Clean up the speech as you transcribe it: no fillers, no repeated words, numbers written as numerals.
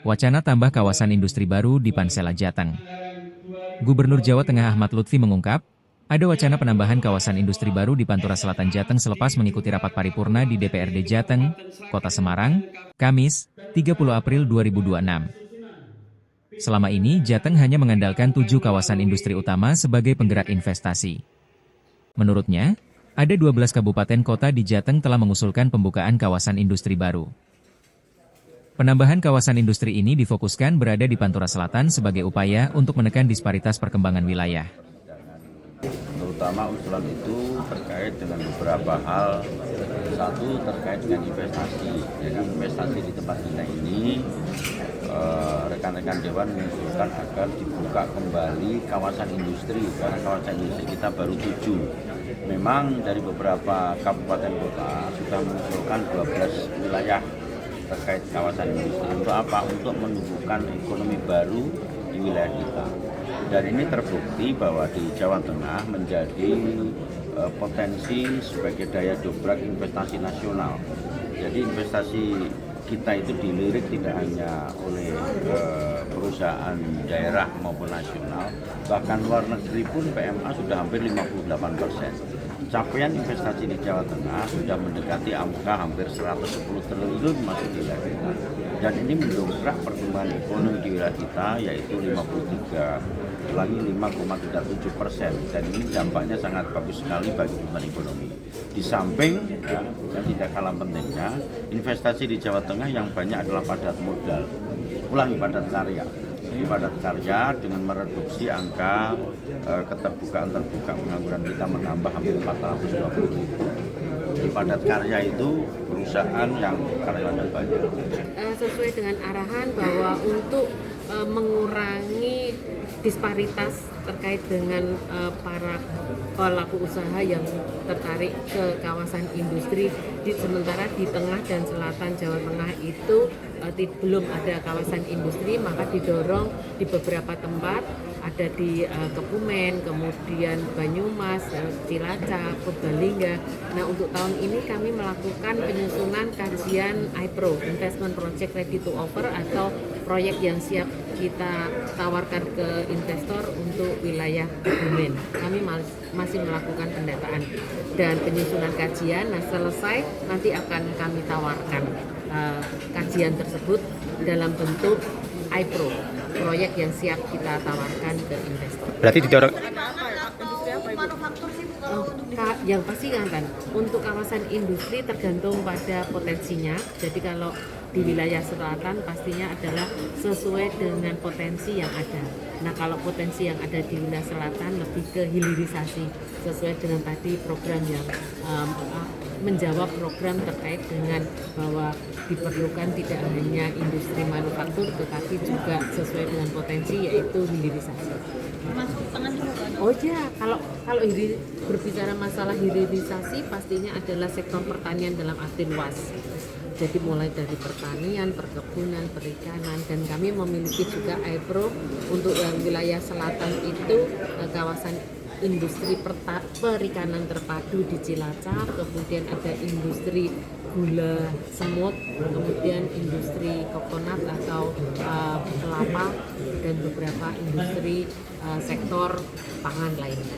Wacana tambah kawasan industri baru di Pansela Jateng. Gubernur Jawa Tengah Ahmad Lutfi mengungkap, ada wacana penambahan kawasan industri baru di Pantura Selatan Jateng selepas mengikuti rapat paripurna di DPRD Jateng, Kota Semarang, Kamis, 30 April 2026. Selama ini Jateng hanya mengandalkan 7 kawasan industri utama sebagai penggerak investasi. Menurutnya, ada 12 kabupaten kota di Jateng telah mengusulkan pembukaan kawasan industri baru. Penambahan kawasan industri ini difokuskan berada di Pantura Selatan sebagai upaya untuk menekan disparitas perkembangan wilayah. Terutama usulan itu terkait dengan beberapa hal. Satu, terkait dengan investasi. Jadi investasi di tempat kita ini, rekan-rekan Dewan mengusulkan agar dibuka kembali kawasan industri, karena kawasan industri kita baru 7. Memang dari beberapa kabupaten kota sudah mengusulkan 12 wilayah terkait kawasan industri. Untuk apa? Untuk menumbuhkan ekonomi baru di wilayah kita. Dan ini terbukti bahwa di Jawa Tengah menjadi potensi sebagai daya dobrak investasi nasional. Jadi investasi kita itu dilirik tidak hanya oleh perusahaan daerah maupun nasional, bahkan luar negeri pun PMA sudah hampir 58%. Capaian investasi di Jawa Tengah sudah mendekati angka hampir 110 triliun masuk di wilayah kita. Dan ini mendongkrak pertumbuhan ekonomi di wilayah kita, yaitu 5,37%. Dan ini dampaknya sangat bagus sekali bagi pertumbuhan ekonomi. Di samping, yang tidak kalah pentingnya, investasi di Jawa Tengah yang banyak adalah padat modal. Padat karya. Padat karya dengan mereduksi angka keterbukaan pengangguran kita menambah hampir 420.000. Di padat karya itu perusahaan yang karyawannya banyak. Sesuai dengan arahan bahwa untuk mengurangi disparitas terkait dengan para pelaku usaha yang tertarik ke kawasan industri, sementara di tengah dan selatan Jawa Tengah itu belum ada kawasan industri, maka didorong di beberapa tempat, ada di Kebumen, kemudian Banyumas, Cilacap, Purbalingga. Nah, untuk tahun ini kami melakukan penyusunan kajian IPRO, Investment Project Ready to Offer, atau proyek yang siap kita tawarkan ke investor untuk wilayah Kebumen. Kami masih melakukan pendataan dan penyusunan kajian. Nah, selesai nanti akan kami tawarkan kajian tersebut dalam bentuk IPRO, proyek yang siap kita tawarkan ke investor. Berarti didorong Yang pasti kan untuk kawasan industri tergantung pada potensinya. Jadi kalau di wilayah selatan pastinya adalah sesuai dengan potensi yang ada. Nah, kalau potensi yang ada di wilayah selatan lebih ke hilirisasi, sesuai dengan tadi program yang menjawab program terkait dengan bahwa diperlukan tidak hanya industri manufaktur tetapi juga sesuai dengan potensi, yaitu hilirisasi. Oh ya, kalau berbicara masalah hilirisasi pastinya adalah sektor pertanian dalam arti luas. Jadi mulai dari pertanian, perkebunan, perikanan, dan kami memiliki juga IPRO untuk yang wilayah selatan itu kawasan industri perikanan terpadu di Cilacap, kemudian ada industri gula semut, kemudian industri kokonat atau kelapa, dan beberapa industri sektor pangan lainnya.